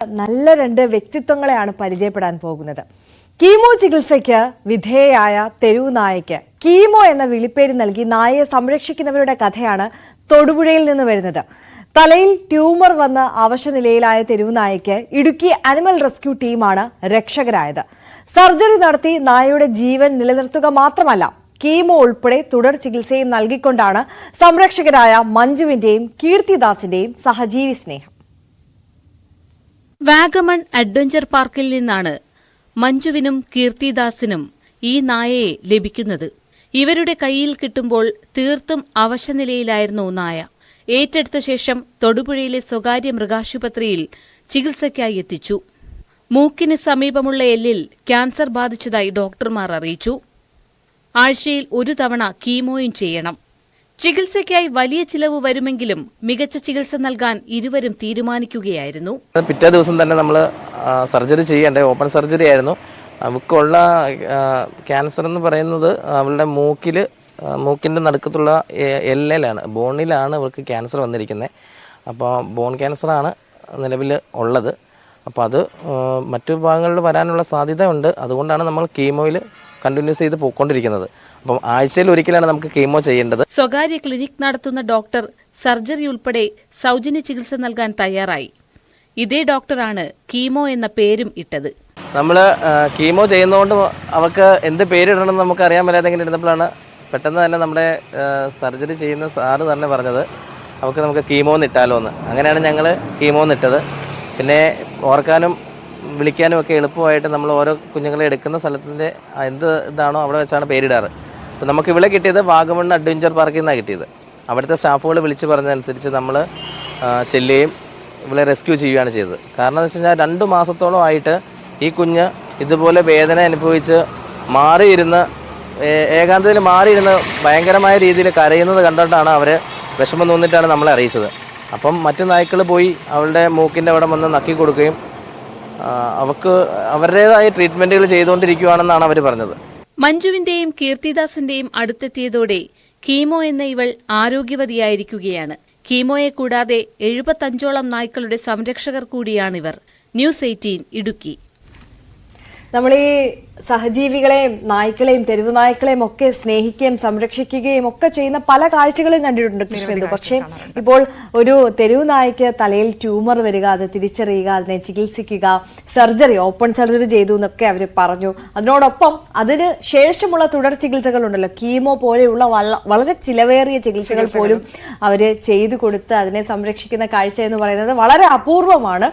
നല്ല രണ്ട് വ്യക്തിത്വങ്ങളെയാണ് പരിചയപ്പെടാൻ പോകുന്നത്. കീമോ ചികിത്സയ്ക്ക് വിധേയയായ തെരുവ് നായയ്ക്ക് കീമോ എന്ന വിളിപ്പേര് നൽകി നായയെ സംരക്ഷിക്കുന്നവരുടെ കഥയാണ് തൊടുപുഴയിൽ നിന്ന് വരുന്നത്. തലയിൽ ട്യൂമർ വന്ന് അവശനിലയിലായ തെരുവ് നായയ്ക്ക് ഇടുക്കി അനിമൽ റെസ്ക്യൂ ടീമാണ് രക്ഷകരായത്. സർജറി നടത്തി നായയുടെ ജീവൻ നിലനിർത്തുക മാത്രമല്ല, കീമോ ഉൾപ്പെടെ തുടർ ചികിത്സയും നൽകിക്കൊണ്ടാണ് സംരക്ഷകരായ മഞ്ജുവിന്റെയും കീർത്തിദാസിന്റെയും സഹജീവി സ്നേഹം. വാഗമൺ അഡ്വഞ്ചർ പാർക്കിൽ നിന്നാണ് മഞ്ജുവിനും കീർത്തിദാസിനും ഈ നായയെ ലഭിക്കുന്നത്. ഇവരുടെ കയ്യിൽ കിട്ടുമ്പോൾ തീർത്തും അവശനിലയിലായിരുന്നു നായ. ഏറ്റെടുത്ത ശേഷം തൊടുപുഴയിലെ സ്വകാര്യ മൃഗാശുപത്രിയിൽ ചികിത്സയ്ക്കായി എത്തിച്ചു. മൂക്കിന് സമീപമുള്ള എല്ലിൽ ക്യാൻസർ ബാധിച്ചതായി ഡോക്ടർമാർ അറിയിച്ചു. ആഴ്ചയിൽ ഒരു തവണ കീമോയും ചെയ്യണം. ചികിത്സയ്ക്കായി വലിയ ചിലവ് വരുമെങ്കിലും മികച്ച ചികിത്സ നൽകാൻ ഇരുവരും തീരുമാനിക്കുകയായിരുന്നു. പിറ്റേ ദിവസം തന്നെ നമ്മൾ സർജറി ചെയ്യേണ്ടത് ഓപ്പൺ സർജറി ആയിരുന്നു. അവൾക്കുള്ള ക്യാൻസർ എന്ന് പറയുന്നത് അവളുടെ മൂക്കിൻ്റെ നടുക്കത്തുള്ള എല്ലിലാണ്, ബോണിലാണ് അവൾക്ക് ക്യാൻസർ വന്നിരിക്കുന്നത്. അപ്പോൾ ബോൺ ക്യാൻസറാണ് നിലവിൽ ഉള്ളത്. അപ്പോൾ അത് മറ്റു ഭാഗങ്ങളിൽ വരാനുള്ള സാധ്യത ഉണ്ട്. അതുകൊണ്ടാണ് നമ്മൾ കീമോയിൽ കണ്ടിന്യൂസ് ചെയ്ത് പോയിക്കൊണ്ടിരിക്കുന്നത്. അപ്പം ആഴ്ചയിൽ ഒരിക്കലാണ് നമുക്ക് കീമോ ചെയ്യേണ്ടത്. സ്വകാര്യ ക്ലിനിക് നടത്തുന്ന ഡോക്ടർ സർജറി ഉൾപ്പെടെ സൗജന്യ ചികിത്സ നൽകാൻ തയ്യാറായി. ഇതേ ഡോക്ടറാണ് കീമോ എന്ന പേരും ഇട്ടത്. നമ്മൾ കീമോ ചെയ്യുന്നതുകൊണ്ട് അവർക്ക് എന്ത് പേരിടണമെന്ന് നമുക്ക് അറിയാൻ മേലാതെ ഇങ്ങനെ ഇരുന്നപ്പോഴാണ് പെട്ടെന്ന് തന്നെ നമ്മുടെ സർജറി ചെയ്യുന്ന സാറ് തന്നെ പറഞ്ഞത് നമുക്ക് കീമോ ഇട്ടാലോ എന്ന്. അങ്ങനെയാണ് ഞങ്ങൾ കീമോ ഇട്ടത്. പിന്നെ ഓർക്കാനും വിളിക്കാനും ഒക്കെ എളുപ്പമായിട്ട് നമ്മൾ ഓരോ കുഞ്ഞുങ്ങളെ എടുക്കുന്ന സ്ഥലത്തിൻ്റെ എന്ത് ഇതാണോ അവിടെ വെച്ചാണ് പേരിടാറ്. അപ്പോൾ നമുക്ക് ഇവിടെ കിട്ടിയത് വാഗമൺ അഡ്വഞ്ചർ പാർക്കിൽ നിന്നാണ് കിട്ടിയത്. അവിടുത്തെ സ്റ്റാഫുകൾ വിളിച്ച് പറഞ്ഞതനുസരിച്ച് നമ്മൾ ചെല്ലുകയും ഇവിടെ റെസ്ക്യൂ ചെയ്യുകയാണ് ചെയ്തത്. കാരണം എന്ന് വെച്ച് കഴിഞ്ഞാൽ 2 മാസത്തോളം ആയിട്ട് ഈ കുഞ്ഞ് ഇതുപോലെ വേദന അനുഭവിച്ച് മാറിയിരുന്ന് ഏകാന്തത്തിൽ മാറിയിരുന്ന് ഭയങ്കരമായ രീതിയിൽ കരയുന്നത് കണ്ടിട്ടാണ് അവർ വിഷമം തോന്നിയിട്ടാണ് നമ്മളെ അറിയിച്ചത്. അപ്പം മറ്റു നായ്ക്കൾ പോയി അവളുടെ മൂക്കിൻ്റെ അവിടെ വന്ന് നക്കി കൊടുക്കുകയും അവർക്ക് അവരുടേതായ ട്രീറ്റ്മെൻറ്റുകൾ ചെയ്തുകൊണ്ടിരിക്കുകയാണെന്നാണ് അവർ പറഞ്ഞത്. മഞ്ജുവിന്റെയും കീർത്തിദാസിന്റെയും അടുത്തെത്തിയതോടെ കീമോ എന്ന ഇവൾ ആരോഗ്യവതിയായിരിക്കുകയാണ്. കീമോയെ കൂടാതെ 75ഓളം നായ്ക്കളുടെ സംരക്ഷകർ കൂടിയാണിവർ. ന്യൂസ് 18 ഇടുക്കി. നമ്മൾ ഈ സഹജീവികളെയും നായ്ക്കളെയും തെരുവ് നായ്ക്കളെയും ഒക്കെ സ്നേഹിക്കുകയും സംരക്ഷിക്കുകയും ഒക്കെ ചെയ്യുന്ന പല കാഴ്ചകളും കണ്ടിട്ടുണ്ട് കൃഷ്ണേന്ദു. പക്ഷേ ഇപ്പോൾ ഒരു തെരുവ് നായ്ക്ക് തലയിൽ ട്യൂമർ വരിക, അത് തിരിച്ചറിയുക, അതിനെ ചികിത്സിക്കുക, സർജറി ഓപ്പൺ സർജറി ചെയ്തു എന്നൊക്കെ അവർ പറഞ്ഞു. അതിനോടൊപ്പം അതിന് ശേഷമുള്ള തുടർ ചികിത്സകളുണ്ടല്ലോ, കീമോ പോലെയുള്ള വളരെ ചിലവേറിയ ചികിത്സകൾ പോലും അവർ ചെയ്തു കൊടുത്ത് അതിനെ സംരക്ഷിക്കുന്ന കാഴ്ച എന്ന് പറയുന്നത് വളരെ അപൂർവമാണ്.